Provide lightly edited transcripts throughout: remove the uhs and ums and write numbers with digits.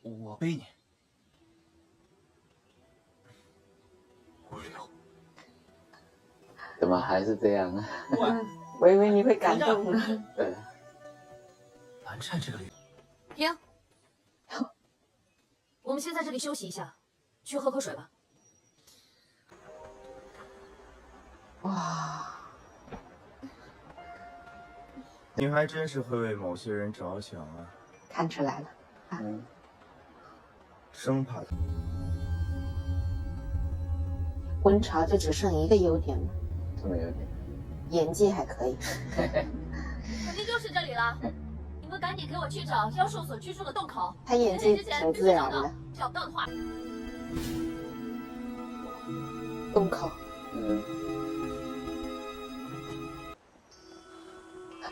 我背你。无聊。怎么还是这样啊？我以为你会感动呢。对。蓝湛这个女。停。我们先在这里休息一下，去喝口水吧。哇。 你还真是会为某些人着想啊！看出来了，生怕他。温茶就只剩一个优点了，什么优点？演技还可以。肯定就是这里了，你们赶紧给我去找妖兽所居住的洞口。他演技挺自然的。找不到的话，洞口。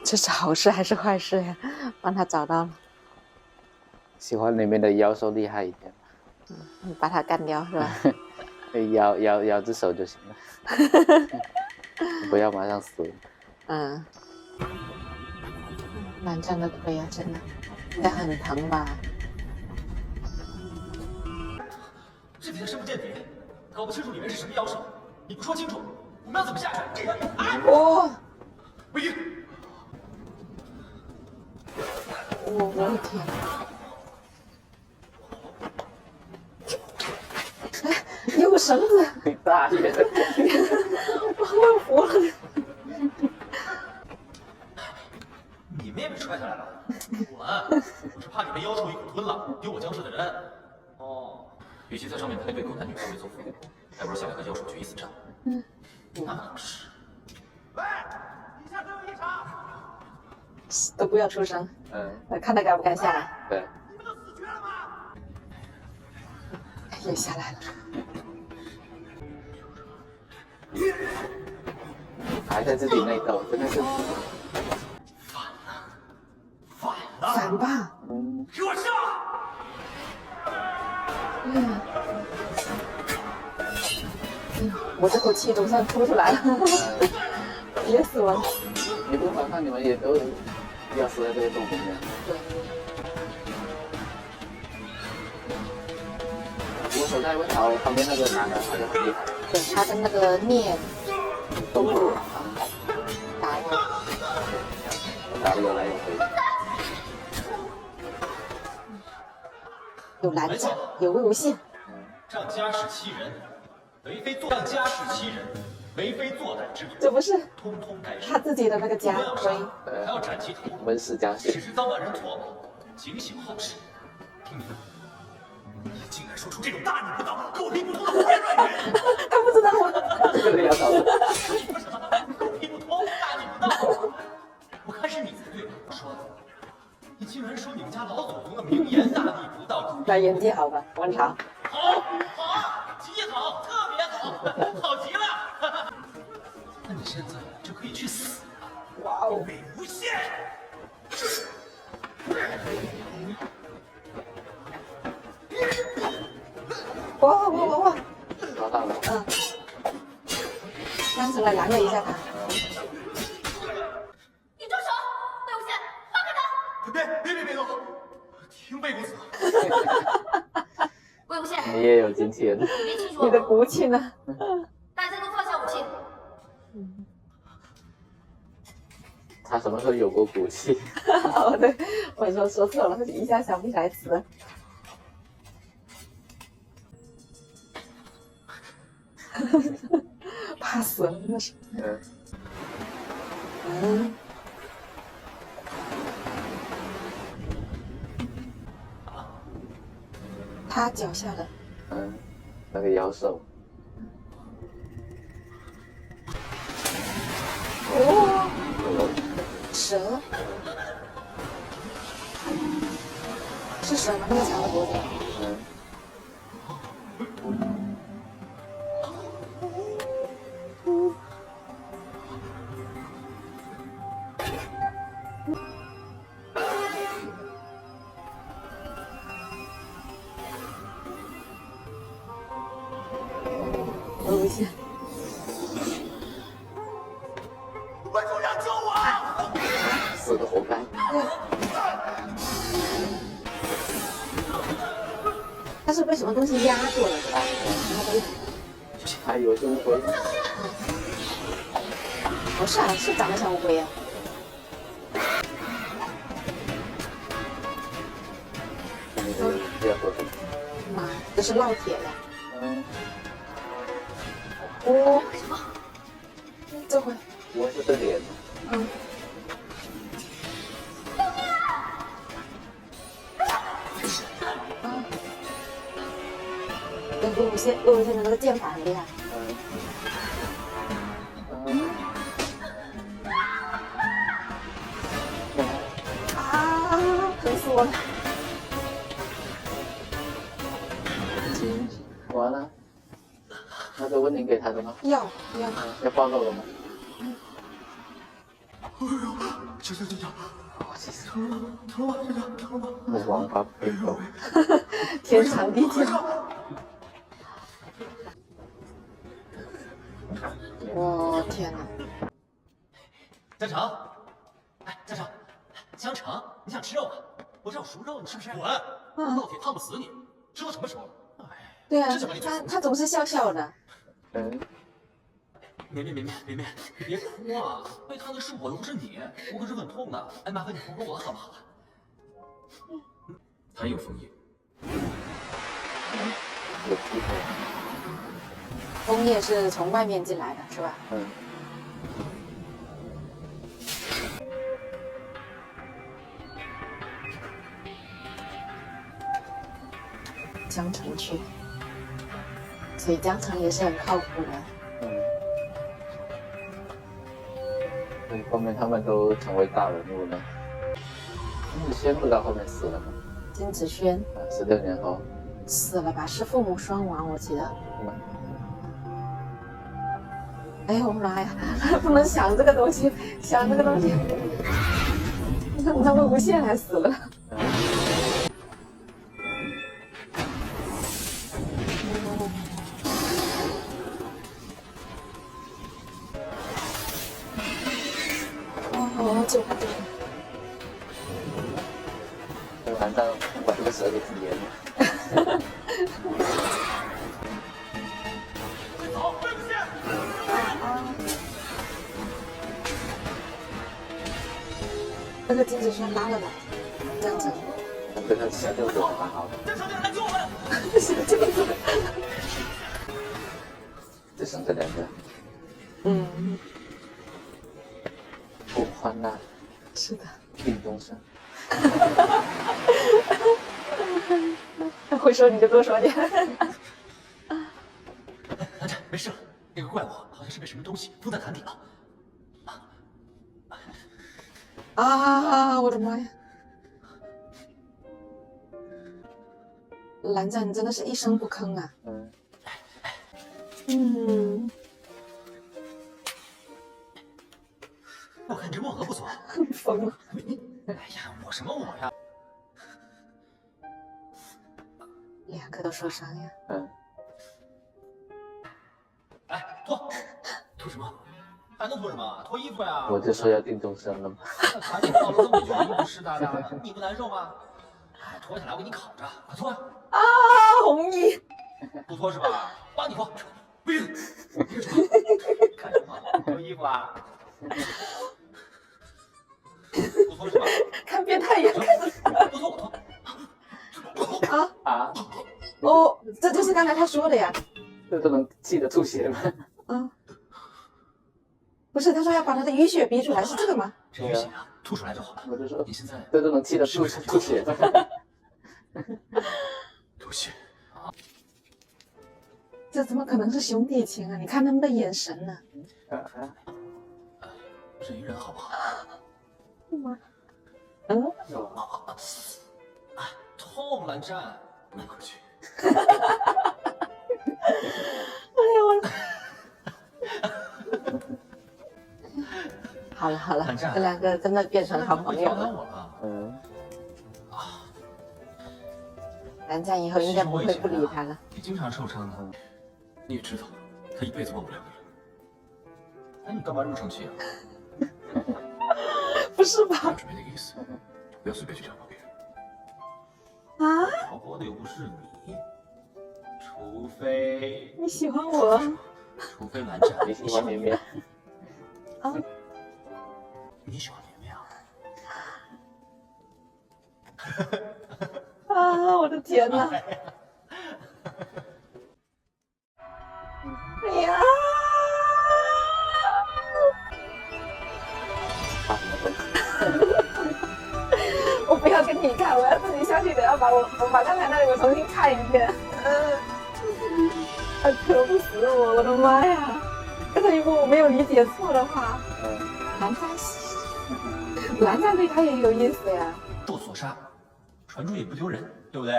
这是好事还是坏事呀？帮他找到了。喜欢里面的妖兽厉害一点。你把他干掉是吧？咬只手就行了，不要马上死。蓝湛的腿啊，真的应该很疼吧？这里的深不见底，搞不清楚里面是什么妖兽，你不说清楚，我们要怎么下去？哦，魏玉。 我的天！哎，有个绳子！你大爷的！我服了！你妹妹摔下来了，我是怕你被妖兽一口吞了，丢我江氏的人。哦，与其在上面排对口男女为作父，还不如下来和妖兽决一死战。那倒是。喂，底下都有异常。 都不要出声，看他敢不敢下来。对。你们都死绝了吗？也下来了。还在自己内斗，真的是。反了！反吧！给我上！我这口气总算吐出来了，憋死我了。你不反抗，你们也都。 要死在这个洞里面。对。我手在问找旁边那个男的，好像很厉害。对，他跟那个聂东路打我，打得有来有回。有蓝湛，有魏无羡。仗家世欺人，为非作仗家世欺人。 为非作歹之徒，这不是通通该他自己的那个家徽，还要斩其头颅，文史家训，使之遭万人唾骂，警醒后世。听你的，你竟敢说出这种大逆不道、狗屁不通的胡言乱语！他不知道吗？这个要找的。说什么狗屁不通、大逆不道？我看是你才对吧？说的，你竟然说你们家老祖宗的名言大逆不道！那演技好吧，王朝。好，极好，特别好，好极了。 那你现在就可以去死了！哇哦，魏无羡！哇！抓到了。刚才来拦了一下他。你住手！魏无羡，放开他！别动！听魏公子。魏无羡，你也有精气人。别清楚。你的骨气呢？大家都放下武器。他什么时候有过骨气？哦，对，我说错了，一下想不起来词。怕死了，那是。他脚下的。那个妖兽。蛇。是蛇吗？那么长的脖子。魏无羡。关主让救我！死的活该。它是被什么东西压住了，对吧？还以为是乌龟。不是啊，是长得像乌龟啊。你这个不要说妈，这是烙铁的。嗯，哦，这回，我是这脸。嗯。啊。陆无限的那个剑法很厉害。啊，疼死我了！完了，那个温宁给他的吗？要，要报告了吗？行，我其实疼了吗？疼了吗？我王八背狗。天长地久。我天哪！江城，哎，江城，江城，你想吃肉啊？我这有熟肉，你吃不吃？滚！烙铁烫不死你，这都什么时候了？哎，对啊，他总是笑笑的。嗯。绵，你别哭啊！被烫的是我，又不是你，我可是很痛的。哎，麻烦你哄哄我好不好？他有枫叶。有机会。枫叶是从外面进来的，是吧？嗯。江城去，所以江城也是很靠谱的。嗯。所以后面他们都成为大人物了。金子轩不知道后面死了吗？金子轩16年后死了吧？是父母双亡，我记得。嗯。哎呦妈呀，不能想这个东西，想这个东西，他们无限还死了。哦，这个。难道把这个蛇给挤严了？走，对不起。那个金子轩拉了吧，江城。跟他小舅子蛮好的。江城，你来救我们！小舅子。只剩这2个。嗯。不欢乐。是的。病终生。会说你就多说点。蓝湛，没事了。那个怪物好像是被什么东西封在坛底了。啊！我的妈呀！蓝湛，你真的是一声不吭啊。嗯。我看你这墨盒不错。疯了。哎呀，我什么我呀？2个都受伤呀。哎，脱什么？还能脱什么？脱衣服呀！我就说要定终身了嘛。那坛里放了这么久，衣服湿哒哒的，你不难受吗？哎，脱下来我给你烤着，快脱呀！啊，红衣。不脱是吧？帮你脱。不行，干什么？脱衣服啊？不脱是吧？看变态眼。不脱我脱。啊！哦，这就是刚才他说的呀。这都能气得吐血吗？啊。不是，他说要把他的淤血逼出来，是这个吗？这淤血啊，吐出来就好了。我就说你现在这都能气得吐血吗？吐血啊！这怎么可能是兄弟情啊？你看他们的眼神呢。忍一忍好不好？妈。痛，蓝湛，不用客气。哎呀我。好了好了，这2个真的变成好朋友了。蓝湛以后应该不会不理他了。你经常受伤的，你也知道，他一辈子忘不了你了。哎，你干嘛这么生气啊？不是吧？准备那个意思，不要随便去挑拨别人。啊？挑拨的又不是你，非你喜欢我除非蓝湛你喜欢绵绵？啊？你喜欢绵绵啊？啊！我的天哪！哎呀！发什么疯？我不要跟你看，我要自己下去，得要我把刚才那里我重新看一遍。可不死我！我的妈呀！刚才如果我没有理解错的话，蓝湛对他也有意思呀。斗索杀，传出也不丢人，对不对？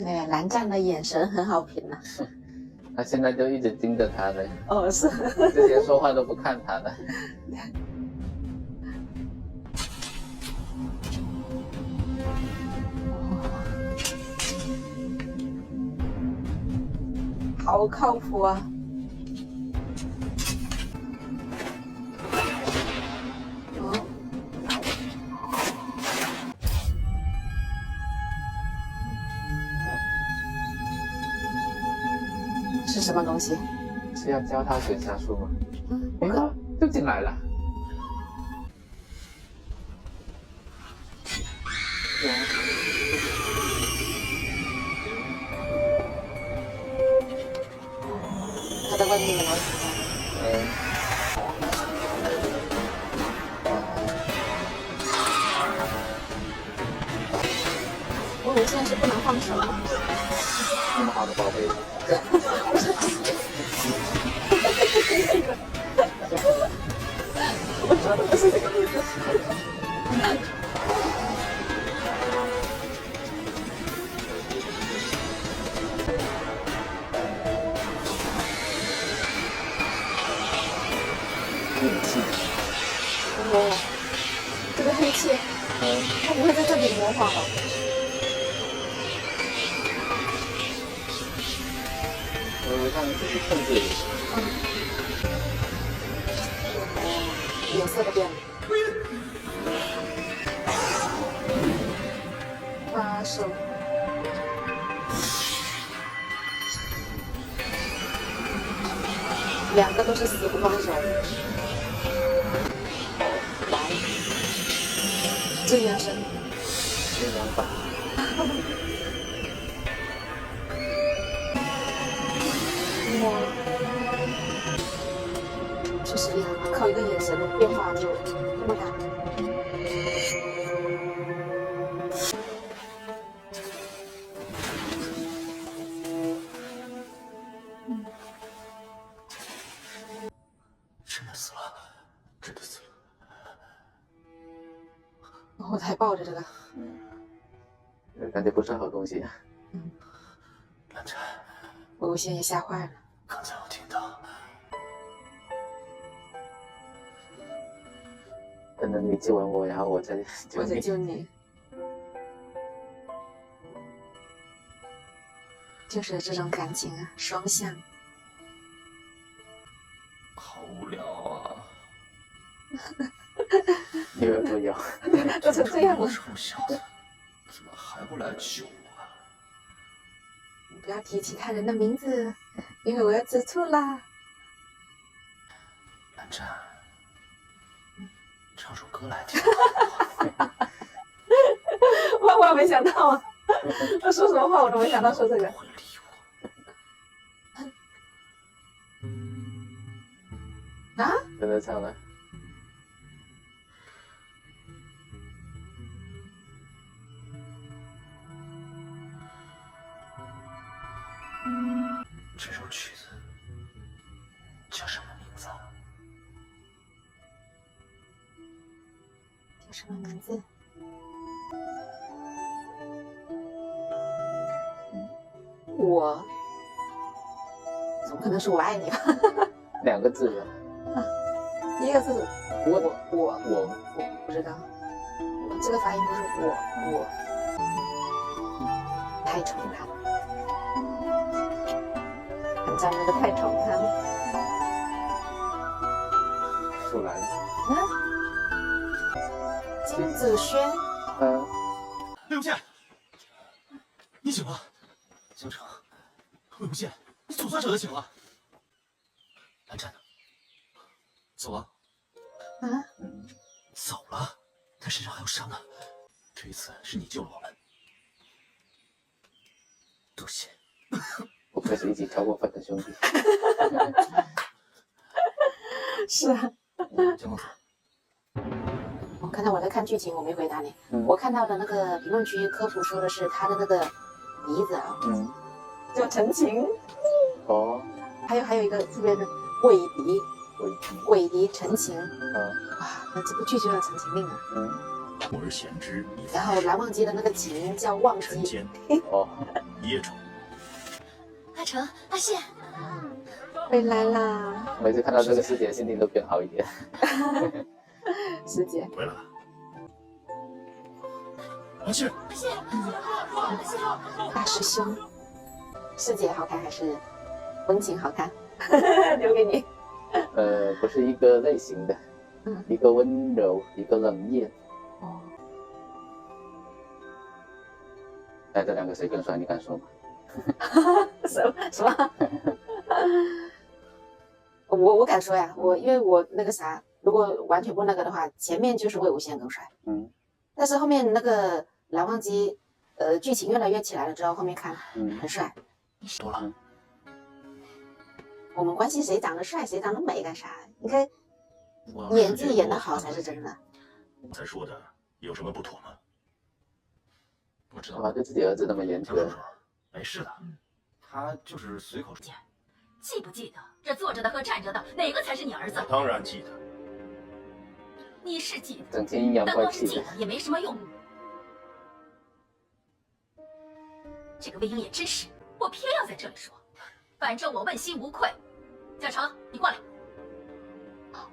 哎，蓝湛的眼神很好评啊。他现在就一直盯着他呢，哦，是。之前说话都不看他的。好靠谱啊！是什么东西？是要教他水下术吗？我可就进来了。他在外面吗？我以为现在是不能放手。那么好的宝贝。我说的不是这个意思。哦，这个黑气，它不会在这里模仿吧？我以为他们自己控制。颜色都变了。把手。两个都是死不放手。来，这眼神。阴阳版。哇，确实厉害，靠一个眼神的变化就那么大。真的死了，真的死了。我还抱着这个。感觉不是好东西。蓝湛，我现在也吓坏了。刚才我听到，等等你救完我，然后我再救我在你。救你。就是这种感情啊，双向。好无聊啊！又有多有？都成这样了，臭小子，怎么还不来救我啊？不要提其他人的名字，因为我要吃醋啦。蓝湛，唱首歌来听。万万没想到啊！我说什么话我都没想到说这个。不会理我。啊？真的唱了。这首曲子叫什么名字啊？叫什么名字？我怎么可能是我爱你吧？两个字的。第一个字我我不知道，这个发音不是我，太宠他了，很占那个太宠他了。树兰。金子轩，魏无羡，你醒了。江城，魏无羡，你总算舍得醒了。蓝湛呢？走了。啊？走了？他身上还有伤呢。这一次是你救了我们，多谢。不愧是一起跳过粉的兄弟。是啊。江公主，刚才我在看剧情，我没回答你。我看到的那个评论区科普说的是他的那个鼻子啊，叫陈情。哦。还有一个特别的韦迪陈情。哇，那这部剧就叫《陈情令》啊。我而贤之。然后蓝忘机的那个情叫忘机。陈间。哦。叶宠。阿成，阿谢。回来啦！每次看到这个师姐，心情都变好一点。师姐回来了。阿谢，阿谢，阿谢，大师兄，师姐好看还是温情好看？留给你。不是一个类型的，一个温柔，一个冷艳。哦。那这两个谁更帅？你敢说吗？什么？我敢说呀，因为我那个啥，如果完全不那个的话，前面就是魏无羡更帅。但是后面那个蓝忘机，剧情越来越起来了之后，后面看很帅。多了。我们关心谁长得帅，谁长得美干啥？你看，演技演得好才是真的。才说的有什么不妥吗？我知道。干嘛对自己儿子那么严格？没事的，他就是随口说。记不记得这坐着的和站着的哪个才是你儿子？当然记得。你是记得，整天阴阳但怪气的。光是记得也没什么用。这个魏婴也真是，我偏要在这里说，反正我问心无愧。小成，你过来。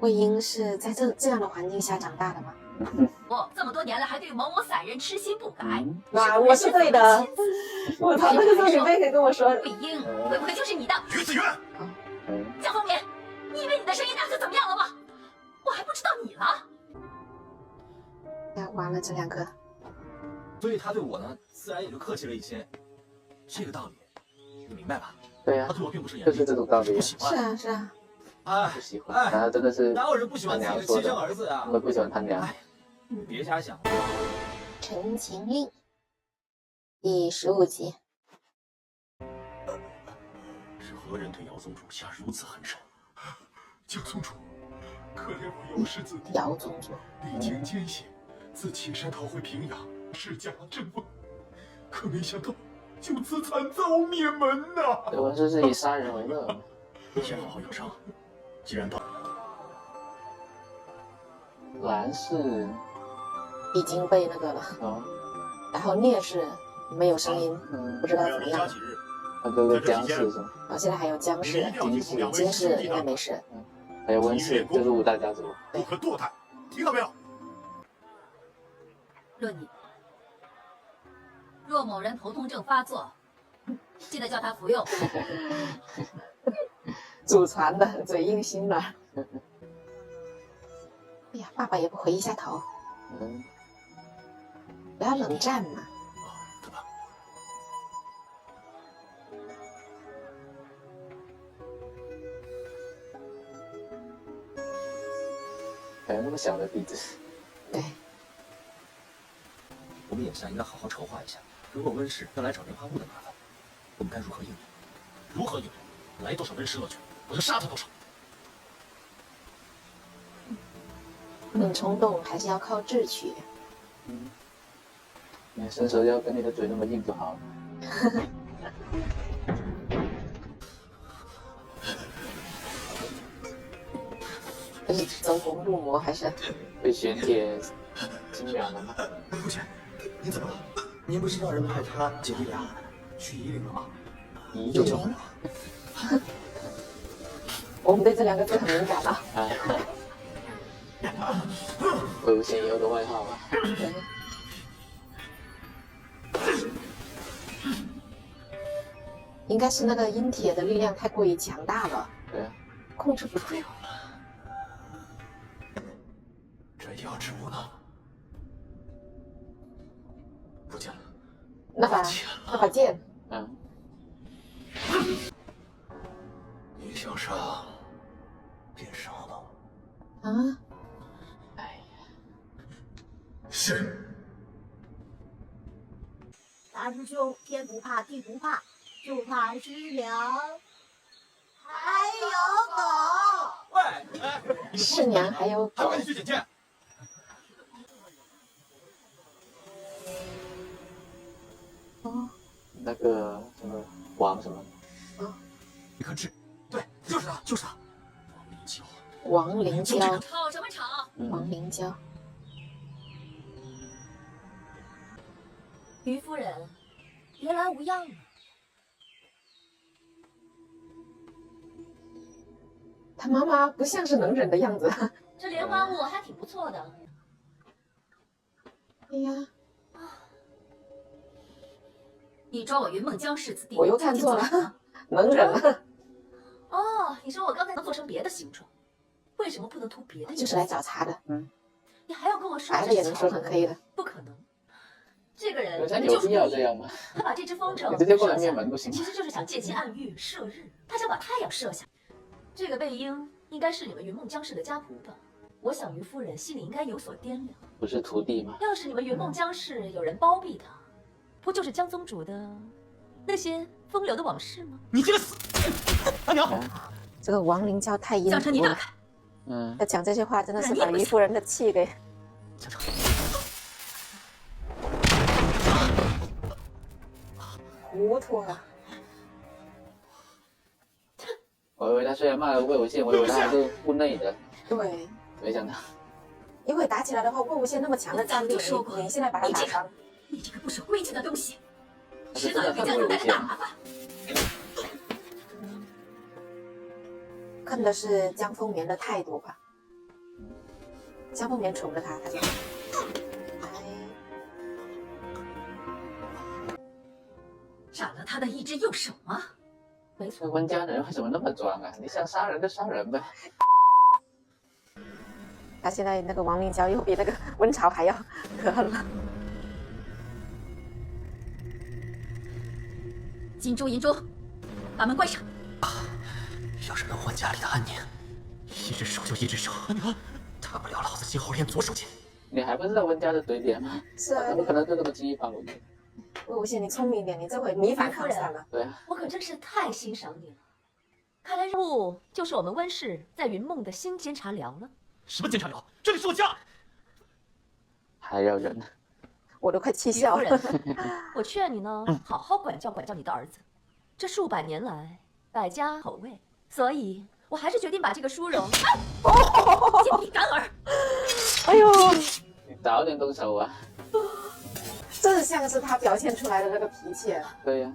魏婴是在这样的环境下长大的吗？我这么多年了，还对某某散人痴心不改。哇，我是对的。我操，那个时候你妹可以跟我说。魏婴，会不会就是你的？于子渊。江风眠，你以为你的声音大就怎么样了吗？我还不知道你了。呀，完了这两个。所以他对我呢，自然也就客气了一些。这个道理，你明白吧？对呀，他对我并不是严厉，就是这种道理。不喜欢。是啊，是啊。哎，不喜欢。然后真的是哪有人不喜欢自己的亲生儿子啊？我不喜欢他娘。别瞎想。陈情令第15集。是何人对姚宗主下如此狠手？江宗主，可怜我幼师子弟，姚宗主历经艰险，自岐山逃回平阳，世家震问，可没想到就此惨遭灭门呐！对，我就是以杀人为乐。你先好好养伤。既然到蓝氏已经被那个了，然后聂氏没有声音，不知道怎么样。那哥哥姜氏是吗？现在还有姜氏、金氏应该没事。还有温氏，就是五大家族。不可堕胎，听到没有？论你，若某人头痛症发作，记得叫他服用。祖传的，嘴硬心软。哎呀，爸爸也不回一下头。不要冷战嘛。走吧。还有那么小的弟子。对。我们眼下应该好好筹划一下，如果温氏要来找莲花坞的麻烦，我们该如何应对？如何应对？来多少温氏恶犬，我就杀他多少。不能冲动，还是要靠智取。你伸手要跟你的嘴那么硬就好了。这是走红入魔还是被玄铁惊扰了吗？父亲，您怎么了？您不是让人派他姐弟俩去夷陵了吗？又叫回来了。我们对这两个字很敏感啊。魏无羡以后的外号啊。应该是那个阴铁的力量太过于强大了，对啊，控制不住。这药之物呢？不见了，那把剑，你想杀便杀吧。啊，哎呀，是。大师兄，天不怕地不怕，就怕师娘。还有狗。喂，师娘还有狗还要跟你去觐见。那个什么王什么，你可知？对，就是他，就是他。王灵娇，吵什么吵？王灵娇，于夫人，原来无恙了。他妈妈不像是能忍的样子。这莲花坞还挺不错的。哎呀，你抓我云梦江氏子弟，我又看错了，能忍了，哦，你说我刚才能做成别的形状，为什么不能涂别的颜色？就是来找茬的。你还要跟我说白的也能说成黑的，不可能。这个人有就是有必要故意这样吗？他把这只风筝你直接过来射下灭门不行吗其实就是想借机暗喻射日，他想把太阳射下。这个魏婴应该是你们云梦江氏的家仆吧？我想于夫人心里应该有所掂量。不是徒弟吗？要是你们云梦江氏有人包庇他，不就是江宗主的那些风流的往事吗？你这个死大娘！这个王灵娇太阴江城，你毒了，打开！他讲这些话真的是把于夫人的气给江城，糊涂了。我以为他虽然骂了魏无羡，我以为他还是部内的，对，没想到。因为打起来的话，魏无羡那么强的战力，说过你现在把他打伤，你这个不守规矩的东西，他是迟早要给江州带来大麻烦。看的是江丰眠的态度吧。江丰眠宠着他，他就，斩了他的一只右手吗？没错，温家人为什么那么装啊？你想杀人就杀人呗。他现在那个王灵娇又比那个温晁还要可恨了。金珠银珠，把门关上。要是能换家里的安宁，一只手就一只手。大不了老子今后练左手剑。你还不知道温家的嘴脸吗？是啊怎么可能就这么轻易放过你？魏无羡，你聪明一点，你这回你反抗算了。对啊，我可真是太欣赏你了。看来任务就是我们温氏在云梦的新监察寮了。什么监察寮？这里是我家。还要忍。我都快气笑了。我劝你呢，好好管教管教你的儿子。这数百年来，百家口味，所以我还是决定把这个殊荣揭彼干儿。哎呦，你早点动手啊！这像是他表现出来的那个脾气。对呀、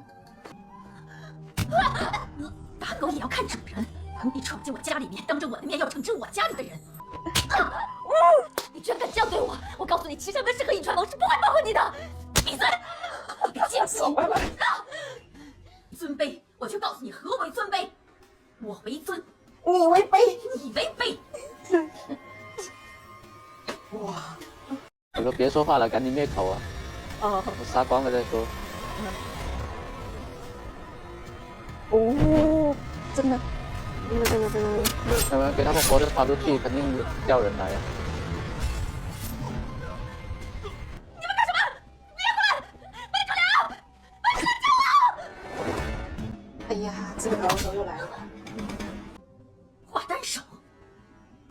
打狗也要看主人。你闯进我家里面，当着我的面要惩治我家里的人。你居然敢这样对我！我告诉你，齐胜跟是和尹传谋是不会放过你的。闭嘴！别见气！尊卑，我就告诉你何为尊卑。我为尊，你为卑，你为卑。哇！我说别说话了，赶紧灭口啊！哦我杀光了再说。哦，真的，这个，那么给他们活着跑出去，肯定叫人来呀、哎呀，这个高手又来了，华单手，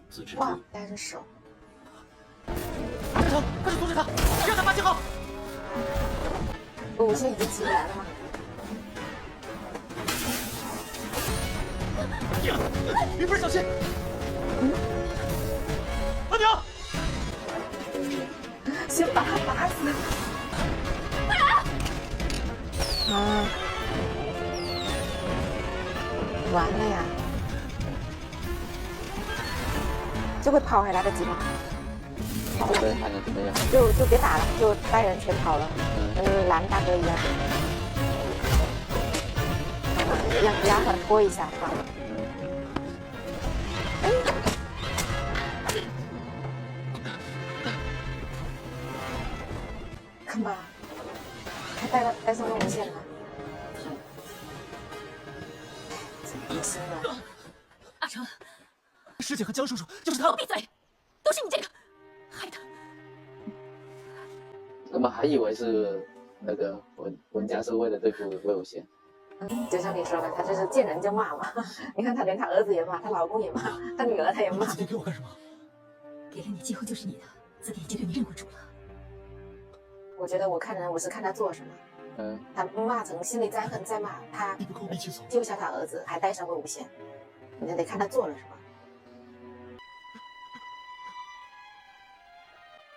自知哇，单手，江城，快去阻止他，别让他发信号。魏无羡已经起不来了吗？于夫人小心！阿娘，先把他打死。啊！完了呀！这会跑还来得及吗？跑的还能怎么样？就别打了，就带人全跑了，跟蓝大哥一样，让丫鬟拖一下，好。看吧，还带上了无线了。真是的。阿成，师姐和江叔叔就是他们。闭嘴！都是你这个害的。我们还以为是那个文家是为了对付魏无羡。就像你说的，他就是见人就骂嘛。你看他连他儿子也骂，他老公也骂，他女儿他也骂。字典给我干什么？给了你，机会就是你的，字典已经对你认回主了。我觉得我看人，我是看他做什么。他骂成心里再恨再骂，他你不跟我一起走？救下他儿子，还带上魏无羡，你就得看他做了什么。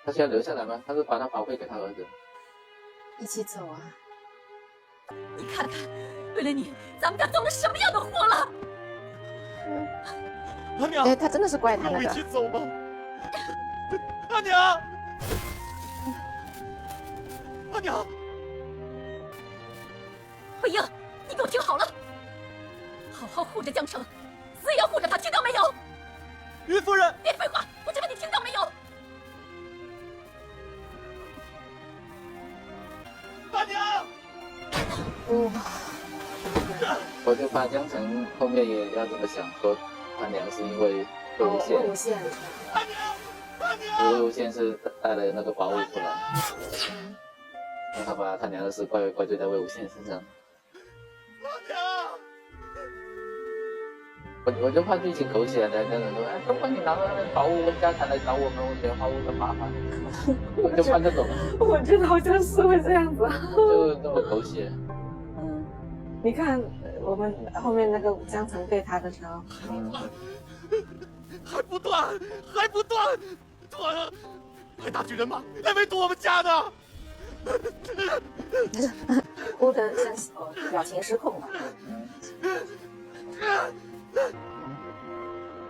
他需要留下来吗？他是把他宝贝给他儿子。一起走啊！你看看，为了你，咱们家遭了什么样的祸了？阿娘，哎，他真的是怪他那个。跟我一起走吧。阿娘，阿娘，魏婴，你给我听好了，好好护着江城，死也要护着他，听到没有？云夫人，别废话，我只问你听到没有？阿娘。我就怕江城后面也要这么想，说他娘是因为魏无羡。魏无羡。阿娘，阿娘。魏无羡是带了那个宝物出来，让他把他娘的事怪罪在魏无羡身上。阿娘。我就怕剧情狗血的，那种说，哎，都怪你拿了宝物，温家才来找我们，我觉得毫无的麻烦。我就怕这种，我觉得好像是会这样子。就这么狗血。你看我们后面那个江城对他的时候，还不断，还不断，断了！快大举人马来围堵我们家的！哭得像表情失控了。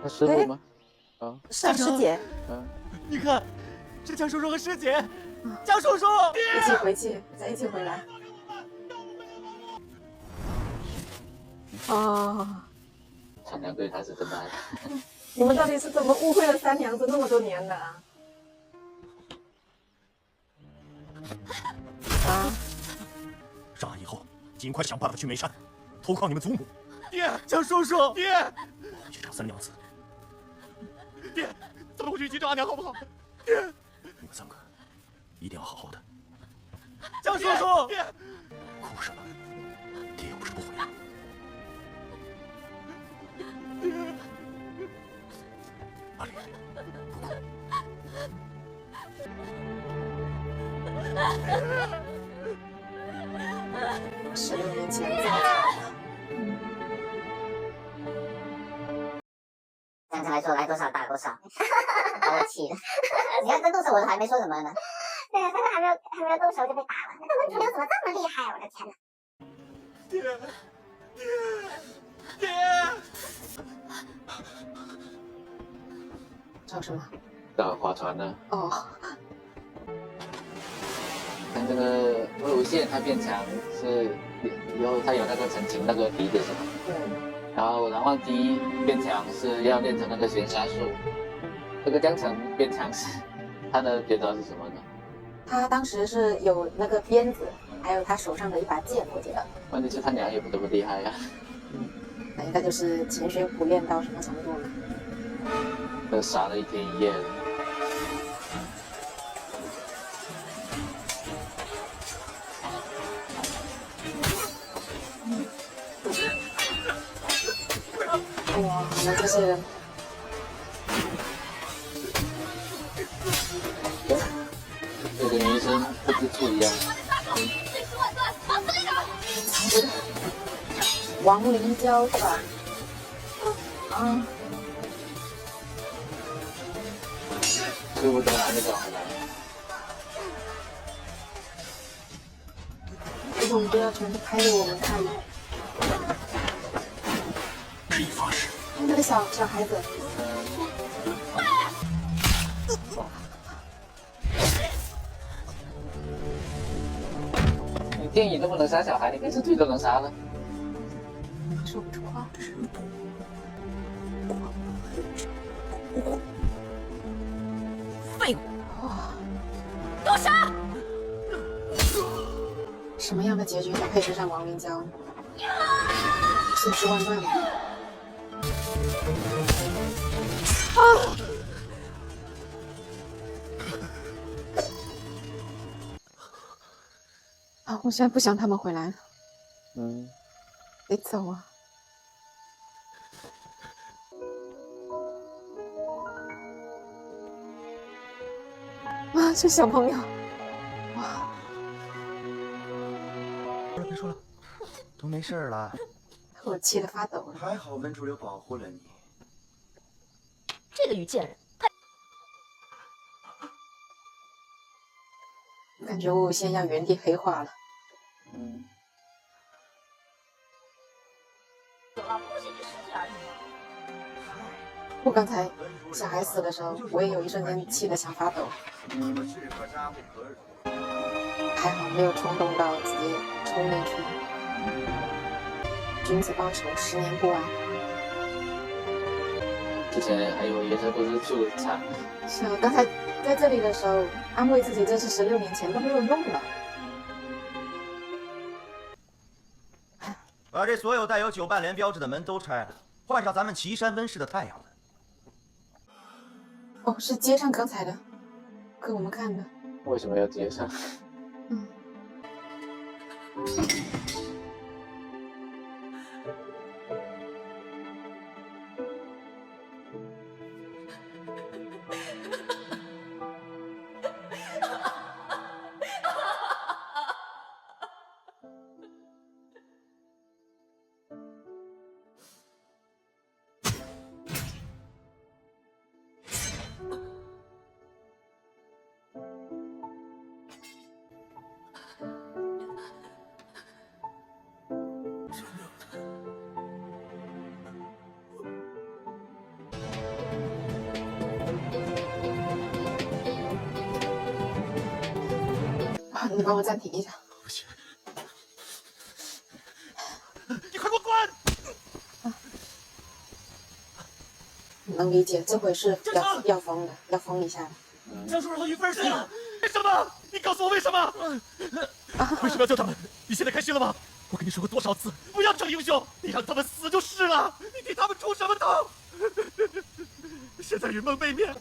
他师傅吗？是啊，师姐。你看，是江叔叔和师姐，江叔叔，一起回去，再一起回来。哦，产娘对他是真的爱。你们到底是怎么误会了三娘子那么多年的啊？杀完以后，尽快想办法去眉山，投靠你们祖母。爹，江叔叔，爹，我去找三娘子。爹，咱们回去一起找阿娘好不好？爹，你们三个一定要好好的。江叔叔，爹，哭什么？爹又不是不回来。阿丽，不哭。16年前这么惨。江城还说来多少打多少，把我气的。你看真动手我都还没说什么呢。对啊，真的还没有动手就被打了，那个文楚流怎么这么厉害啊？我的天哪！爹，爹，找什么？找划船呢？哦。看这个魏无羡他变强是以后他有那个陈情那个笛子是吗？然后蓝忘机变强是要练成那个玄沙术。这个江城变强是他的绝招是什么呢？他当时是有那个鞭子，还有他手上的一把剑，我记得。问题是他娘也不怎么厉害呀。那应该就是勤学苦练到什么程度呢？都傻了一天一夜了。哇，那这些人。这个女生不知处一样。王灵娇是吧？啊。师傅都还没找回来。这种都要全部拍给我们看。可以发誓。那个小孩子。你电影都不能杀小孩，你电视剧都能杀了。说不出话。废物！给我杀！什么样的结局才配得上王明娇呢？千丝万断吗？啊！我现在不想他们回来了。得走啊！啊，这小朋友，哇！别说了，都没事了。我气得发抖了。还好温主流保护了你。这个于贱人，感觉我现在要原地黑化了。我刚才小孩死的时候，我也有一瞬间气得想发抖。还好没有冲动到直接冲进去。君子报仇，10年不晚。之前还有一次不是出场，是啊，刚才在这里的时候安慰自己，这是16年前都没有用了。把这所有带有9瓣连标志的门都拆了，换上咱们岐山温氏的太阳门。哦，是接上刚才的，给我们看的。为什么要接上？啊，你帮我暂停一下。不行，你快给我滚！能理解，这回是要疯的，要疯一下的。江叔和于芬死了，为什么？你告诉我为什么？为什么要救他们？你现在开心了吗？我跟你说过多少次，不要逞英雄，你让他们死就是了，你替他们出什么头？现在云梦被灭，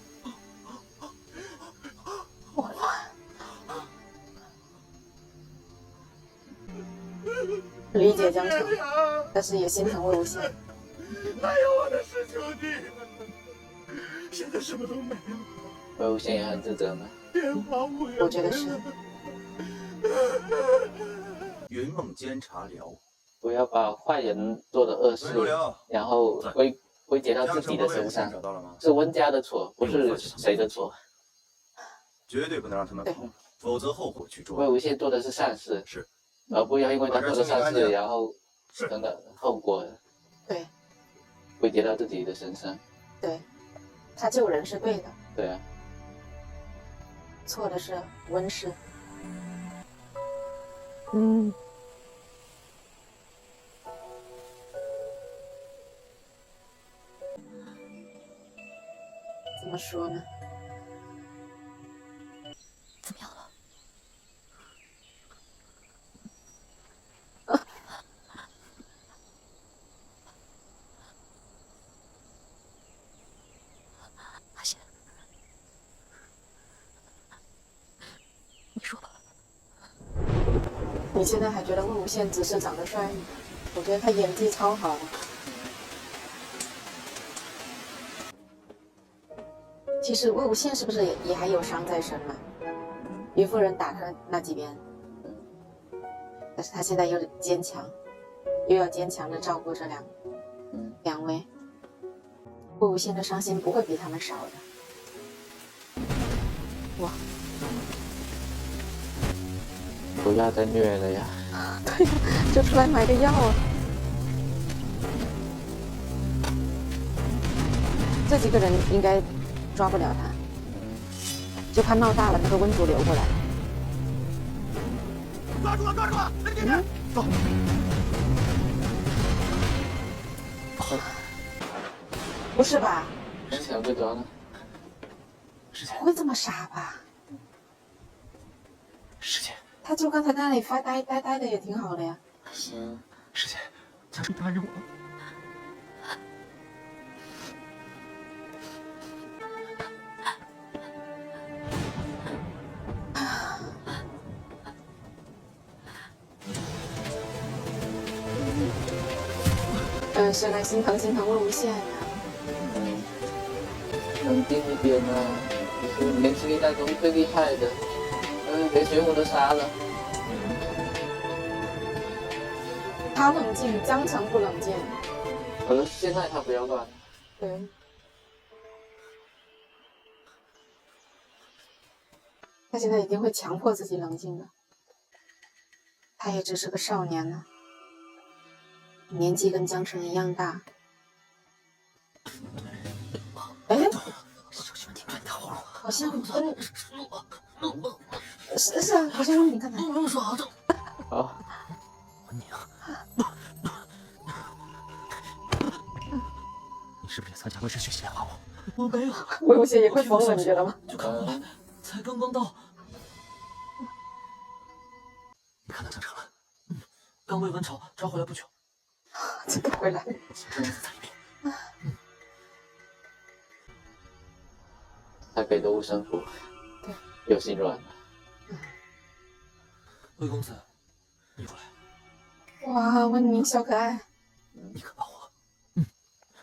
理解江城，但是也心疼魏无羡。还有我的师兄弟，现在什么都没了。魏无羡也很自责吗？别忘我呀！我觉得是。云梦监察辽，不要把坏人做的恶事，然后归结到自己的身上，找到了吗？是温家的错，不是谁的错。绝对不能让他们跑，否则后果居重。魏无羡做的是善事，是，而不要因为他做的善事，然后真的后果对归结到自己的身上。对，他救人是对的，对啊，错的是温氏。怎么说呢？怎么样了？阿贤，你说吧。你现在还觉得魏无羡只是长得帅吗？我觉得他演技超好的。其实魏无羡是不是也还有伤在身嘛？于夫人打他那几鞭，但是他现在又坚强，又要坚强的照顾这两位。魏无羡的伤心不会比他们少的。哇！不要再虐了呀！对呀，就出来买个药啊！这几个人应该抓不了他，就怕闹大了，那个温主流过来。抓住了，抓住了！走！不是吧？勉强被抓了。不会这么傻吧？师姐，他就刚才在那里发呆的也挺好的呀。嗯，师姐，求你答应我。是来心疼魏无羡呀。冷静一点啊！你是年轻一代中最厉害的，连玄武都杀了。他冷静，江澄不冷静。可是现在他不要乱。对。他现在一定会强迫自己冷静的。他也只是个少年呢，年纪跟江澄一样大。哎，好像跟是啊，好像你刚才好，你是不是也参加卫视学习练华舞？我没有，魏无羡也快疯了，你觉得吗？就看过来，才刚刚到。你看到江澄了？刚被文丑召回来不久。这个回来。在里面。台北的护身符，对，又心软了。魏公子，你又来。哇，文明小可爱。你可帮我？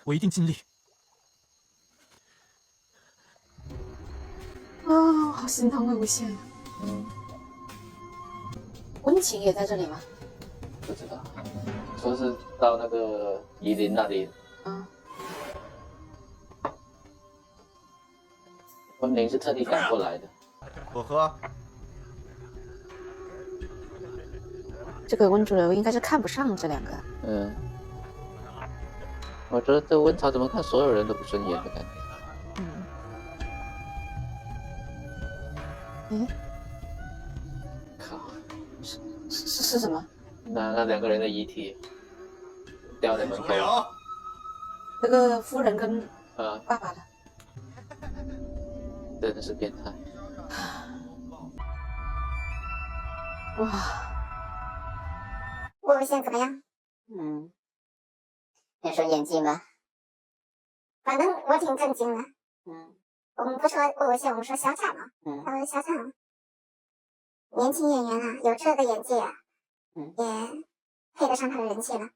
我一定尽力。啊，好心疼魏无羡呀。温情也在这里吗？不知道，说是到那个夷陵那里。温宁是特地赶过来的。我喝。这个温主流应该是看不上这两个。我觉得这温潮怎么看所有人都不顺眼的感觉。靠！是什么？那两个人的遗体掉在门口。那个夫人跟爸爸的。真的是变态。哇！魏无羡怎么样？别说演技嘛，反正我挺震惊的。我们不说魏无羡，我们说小产嘛。他说小产，年轻演员啊，有这个演技啊，也配得上他的人气了。